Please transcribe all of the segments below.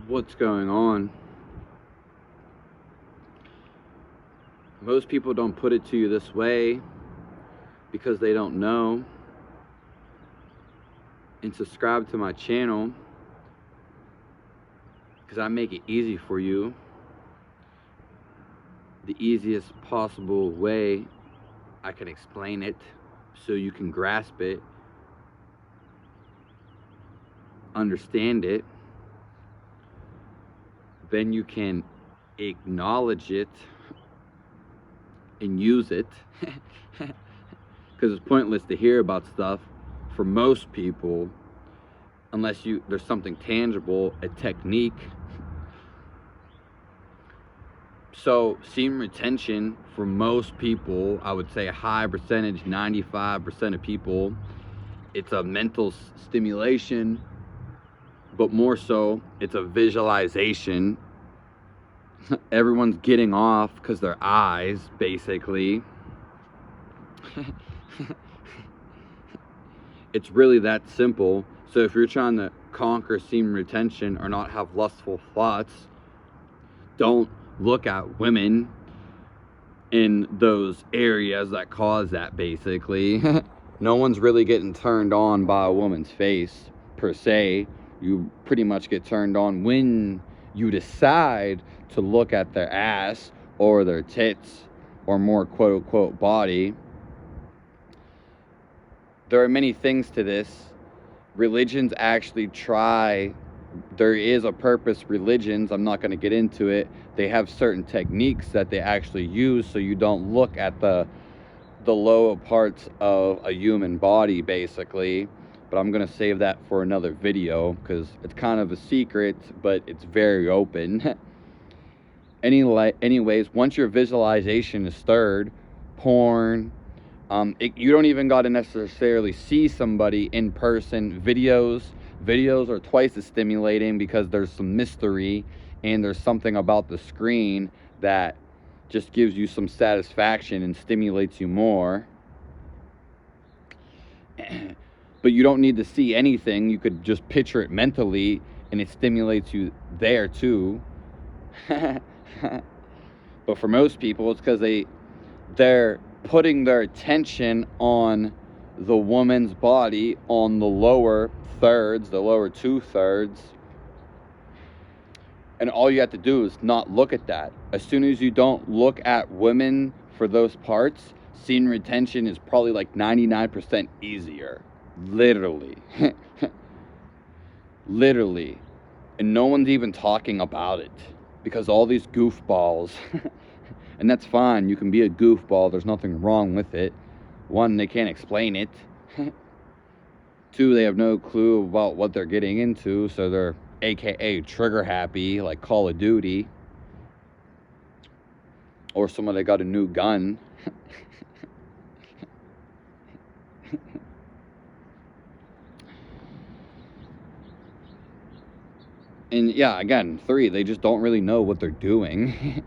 what's going on. Most people don't put it to you this way because they don't know. And subscribe to my channel because I make it easy for you. The easiest possible way I can explain it so you can grasp it, understand it, then you can acknowledge it and use it. Because it's pointless to hear about stuff for most people unless there's something tangible, a technique. So semen retention for most people, I would say a high percentage, 95% of people, it's a mental stimulation, but more so it's a visualization. Everyone's getting off because their eyes, basically. It's really that simple. So if you're trying to conquer semen retention or not have lustful thoughts, don't look at women in those areas that cause that, basically. No one's really getting turned on by a woman's face, per se. You pretty much get turned on when you decide to look at their ass or their tits or more quote-unquote body. There are many things to this. Religions actually try. There is a purpose. Religions, I'm not going to get into it. They have certain techniques that they actually use so you don't look at the lower parts of a human body, basically. But I'm going to save that for another video because it's kind of a secret, but it's very open. Anyways, once your visualization is stirred, porn, you don't even got to necessarily see somebody in person. Videos are twice as stimulating because there's some mystery and there's something about the screen that just gives you some satisfaction and stimulates you more. But you don't need to see anything. You could just picture it mentally and it stimulates you there too. But for most people, it's because they're putting their attention on the woman's body, on the lower thirds, the lower 2/3. And all you have to do is not look at that. As soon as you don't look at women for those parts, semen retention is probably like 99% easier. Literally. Literally. And no one's even talking about it because all these goofballs, and that's fine, you can be a goofball, there's nothing wrong with it. One, they can't explain it. Two, they have no clue about what they're getting into, so they're AKA trigger happy, like Call of Duty. Or someone that got a new gun. And yeah, again, 3, they just don't really know what they're doing.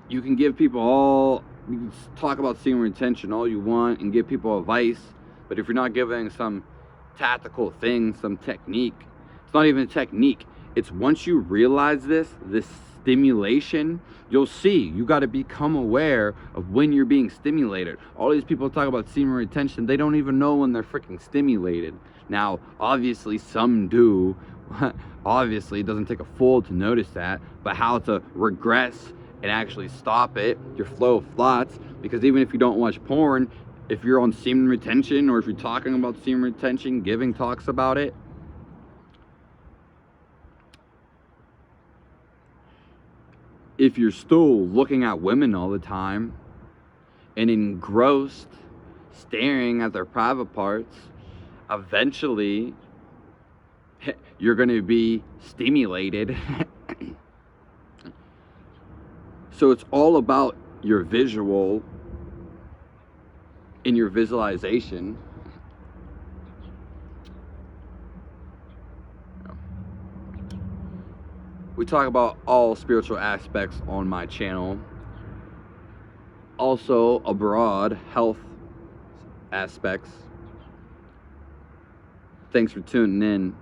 You can give people you can talk about semen retention all you want and give people advice, but if you're not giving some tactical thing, some technique, it's not even a technique. It's once you realize this stimulation, you'll see. You got to become aware of when you're being stimulated. All these people talk about semen retention, they don't even know when they're freaking stimulated. Now, obviously, some do. Obviously, it doesn't take a fool to notice that, but how to regress and actually stop it, your flow of thoughts, because even if you don't watch porn, if you're on semen retention or if you're talking about semen retention, giving talks about it, if you're still looking at women all the time and engrossed, staring at their private parts, eventually you're going to be stimulated. So it's all about your visual in your visualization. We talk about all spiritual aspects on my channel. Also abroad, health aspects. Thanks for tuning in.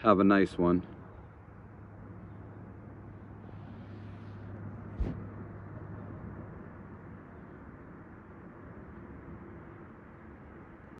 Have a nice one.